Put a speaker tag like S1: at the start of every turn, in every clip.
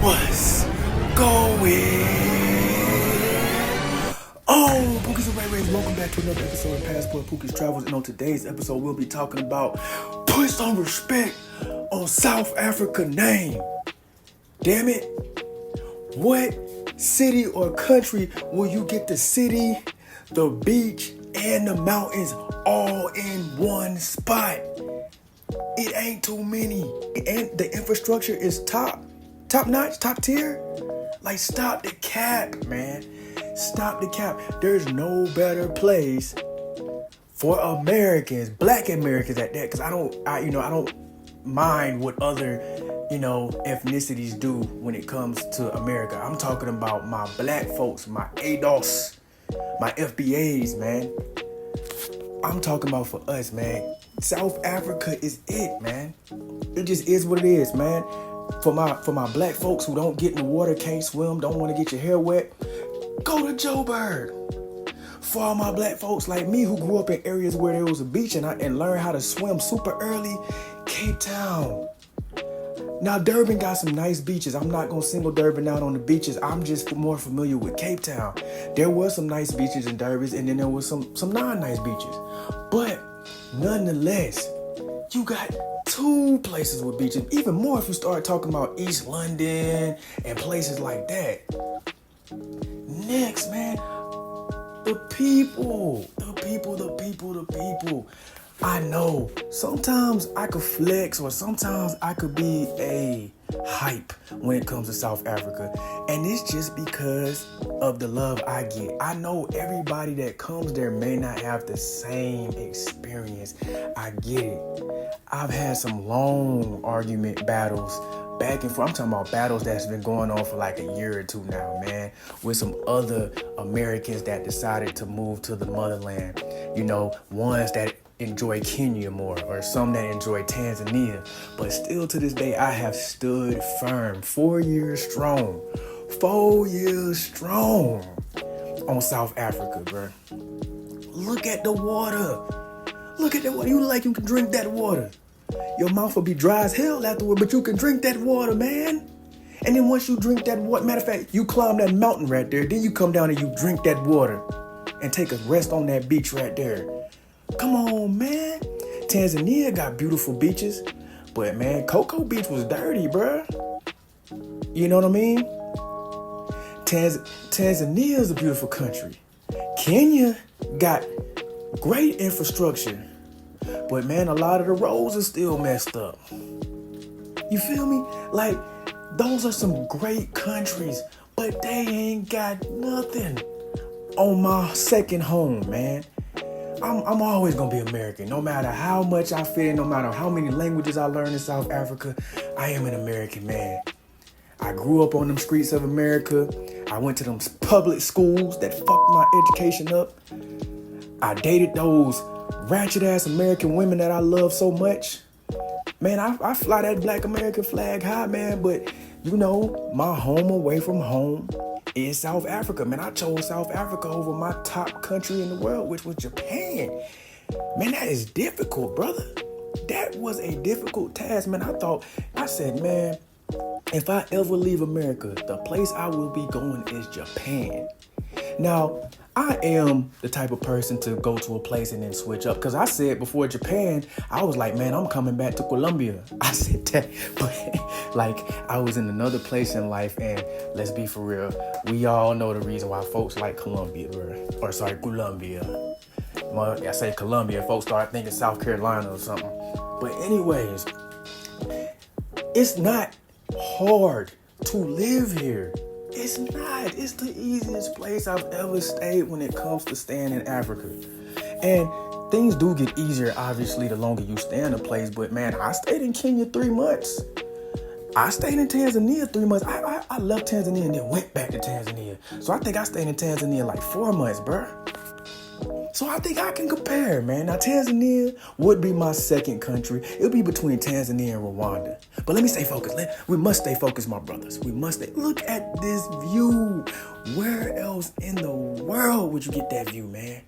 S1: What's going on? Pookies and Ray Rays, welcome back to another episode of Passport Pookies Travels. And on today's episode, we'll be talking about put some respect on South Africa name. Damn it. What city or country will you get the city, the beach, and the mountains all in one spot? It ain't too many. And the infrastructure is top notch, top tier. Like, stop the cap, man. Stop the cap. There's no better place for Americans, black Americans at that, because I don't mind what other, ethnicities do when it comes to America. I'm talking about my black folks, my ADOS, my FBAs, man. I'm talking about for us, man. South Africa is it, man. It just is what it is, man. For my black folks who don't get in the water, can't swim, don't want to get your hair wet, go to Joburg. For all my black folks like me who grew up in areas where there was a beach and learned how to swim super early, Cape Town. Now, Durban got some nice beaches. I'm not going to single Durban out on the beaches. I'm just more familiar with Cape Town. There were some nice beaches in Durban, and then there was some non-nice beaches. But nonetheless, you got two places with beaches. Even more if you start talking about East London and places like that. Next, man, the people. I know sometimes I could flex or sometimes I could be a hype when it comes to South Africa. And it's just because of the love I get. I know everybody that comes there may not have the same experience. I get it. I've had some long argument battles back and forth. I'm talking about battles that's been going on for like a year or two now, man, with some other Americans that decided to move to the motherland. Ones that enjoy Kenya more or some that enjoy Tanzania. But still to this day, I have stood firm 4 years strong. 4 years strong on South Africa, bro. Look at the water. Look at that water. You like you can drink that water. Your mouth will be dry as hell afterward, but you can drink that water, man. And then once you drink that water, matter of fact, you climb that mountain right there, then you come down and you drink that water and take a rest on that beach right there. Come on, man. Tanzania got beautiful beaches, but man, Cocoa Beach was dirty, bruh. You know what I mean? Tanzania is a beautiful country. Kenya got great infrastructure, but man, a lot of the roads are still messed up. You feel me? Like, those are some great countries, but they ain't got nothing on my second home, man. I'm always gonna be American. No matter how much I fit in, no matter how many languages I learn in South Africa, I am an American man. I grew up on them streets of America. I went to them public schools that fucked my education up. I dated those ratchet ass American women that I love so much. Man, I fly that black American flag high, man, but my home away from home is South Africa. Man, I chose South Africa over my top country in the world, which was Japan. Man, that is difficult, brother. That was a difficult task, man. I said, man, if I ever leave America, the place I will be going is Japan. Now, I am the type of person to go to a place and then switch up. Because I said before Japan, I was like, man, I'm coming back to Colombia. I said that, but like I was in another place in life. And let's be for real, we all know the reason why folks like Colombia. Well, I say Colombia, folks start thinking South Carolina or something. But anyways, it's not hard to live here. It's not. It's the easiest place I've ever stayed when it comes to staying in Africa. And things do get easier, obviously, the longer you stay in a place. But, man, I stayed in Kenya 3 months. I stayed in Tanzania 3 months. I left Tanzania and then went back to Tanzania. So I think I stayed in Tanzania like 4 months, bruh. So I think I can compare, man. Now, Tanzania would be my second country. It'll be between Tanzania and Rwanda. But let me stay focused. We must stay focused, my brothers. We must stay. Look at this view. Where else in the world would you get that view, man?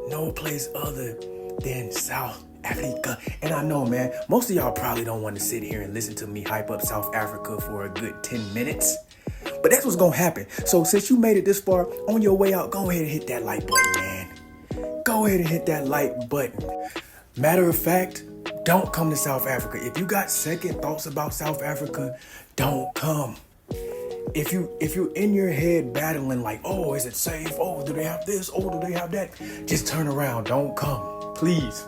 S1: No place other than South Africa. And I know, man, most of y'all probably don't want to sit here and listen to me hype up South Africa for a good 10 minutes. But that's what's going to happen. So since you made it this far, on your way out, go ahead and hit that like button, man. Go ahead and hit that like button. Matter of fact, don't come to South Africa. If you got second thoughts about South Africa, don't come. If you're in your head battling like, oh, is it safe? Oh, do they have this? Oh, do they have that? Just turn around. Don't come. Please.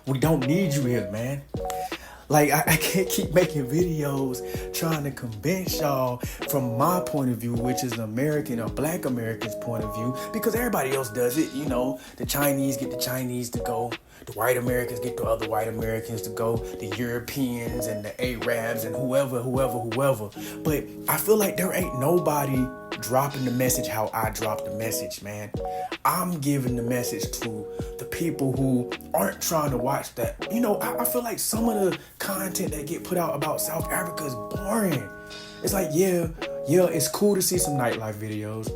S1: We don't need you here, man. Like, I can't keep making videos trying to convince y'all from my point of view, which is an American or Black American's point of view, because everybody else does it. You know, the Chinese get the Chinese to go. The white Americans get the other white Americans to go. The Europeans and the Arabs and whoever. But I feel like there ain't nobody dropping the message how I drop the message, man. I'm giving the message to the people who aren't trying to watch that. You know, I feel like some of the content that get put out about South Africa is boring. It's like, yeah, it's cool to see some nightlife videos.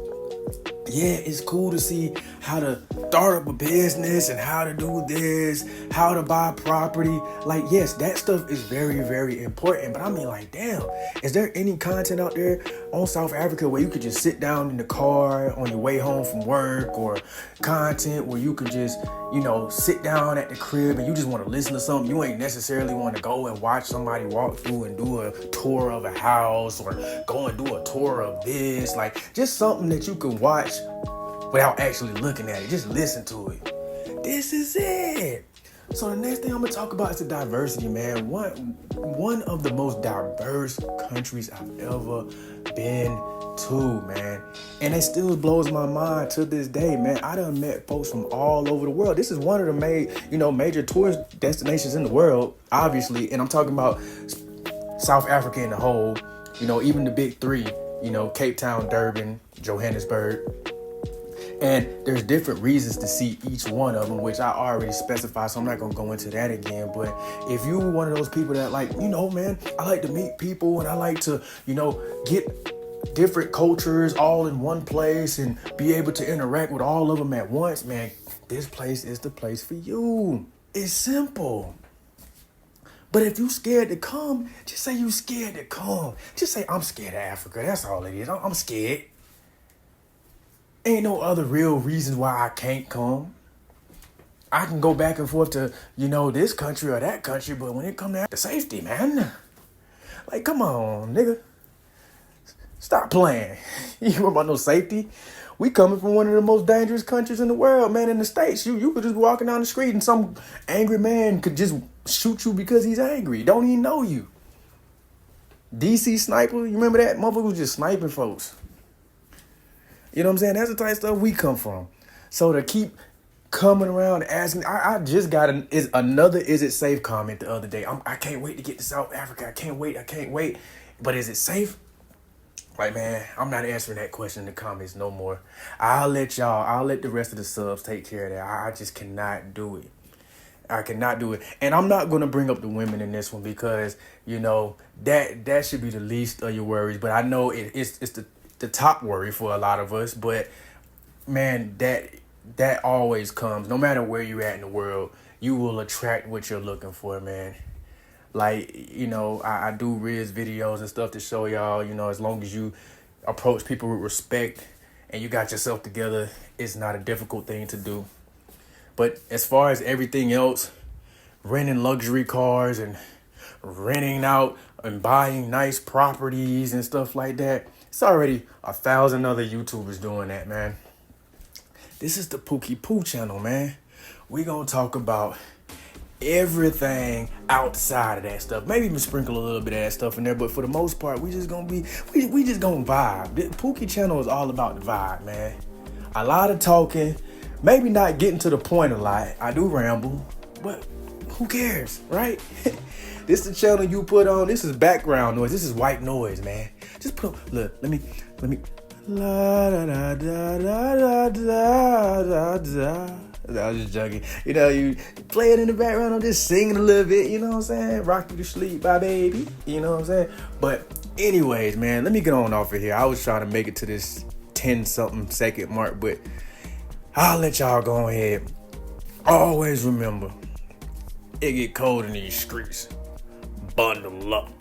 S1: Yeah, it's cool to see how to start up a business and how to do this, how to buy property. Like, yes, that stuff is very, very important. But I mean, like, damn, is there any content out there on South Africa where you could just sit down in the car on your way home from work, or content where you could just, you know, sit down at the crib and you just want to listen to something? You ain't necessarily want to go and watch somebody walk through and do a tour of a house, or go and do a tour of this. Like, just something that you can watch without actually looking at it. Just listen to it. This is it. So the next thing I'm gonna talk about is the diversity, man. One of the most diverse countries I've ever been to, man. And it still blows my mind to this day, man. I done met folks from all over the world. This is one of the major tourist destinations in the world, obviously. And I'm talking about South Africa in the whole, you know, even the big three, you know, Cape Town, Durban, Johannesburg. And there's different reasons to see each one of them, which I already specified, so I'm not going to go into that again. But if you one of those people that, like, you know, man, I like to meet people and I like to, you know, get different cultures all in one place and be able to interact with all of them at once, man, this place is the place for you. It's simple. But if you scared to come, just say you scared to come. Just say, I'm scared of Africa. That's all it is. I'm scared. Ain't no other real reasons why I can't come. I can go back and forth to, you know, this country or that country, but when it comes to the safety, man, like, come on, nigga. Stop playing. You know about no safety? We coming from one of the most dangerous countries in the world, man. In the States, you could just be walking down the street and some angry man could just shoot you because he's angry. Don't even know you. DC sniper, you remember that? Motherfucker was just sniping folks. You know what I'm saying? That's the type of stuff we come from. So to keep coming around asking, I just got another "is it safe" comment the other day. I can't wait to get to South Africa. I can't wait. But is it safe? Like, man, I'm not answering that question in the comments no more. I'll let the rest of the subs take care of that. I just cannot do it. I cannot do it. And I'm not going to bring up the women in this one because, you know, that should be the least of your worries. But I know it's the top worry for a lot of us. But, man, that always comes. No matter where you're at in the world, you will attract what you're looking for, man. Like, you know, I do Riz videos and stuff to show y'all, you know, as long as you approach people with respect and you got yourself together, it's not a difficult thing to do. But as far as everything else, renting luxury cars and renting out and buying nice properties and stuff like that, it's already 1,000 other YouTubers doing that, man. This is the Pookie Poo channel, man. We gonna talk about everything outside of that stuff. Maybe even sprinkle a little bit of that stuff in there, but for the most part, we just gonna vibe. The Pookie channel is all about the vibe, man. A lot of talking, maybe not getting to the point a lot. I do ramble, but who cares, right? This is the channel you put on. This is background noise. This is white noise, man. Just put on, look, let me la da da da da da da da. I was just joking. You know, you play it in the background. I'm just singing a little bit. You know what I'm saying? Rock you to sleep, bye, baby. You know what I'm saying? But anyways, man, let me get on off of here. I was trying to make it to this 10-something second mark, but I'll let y'all go ahead. Always remember, It get cold in these streets. Bundle up.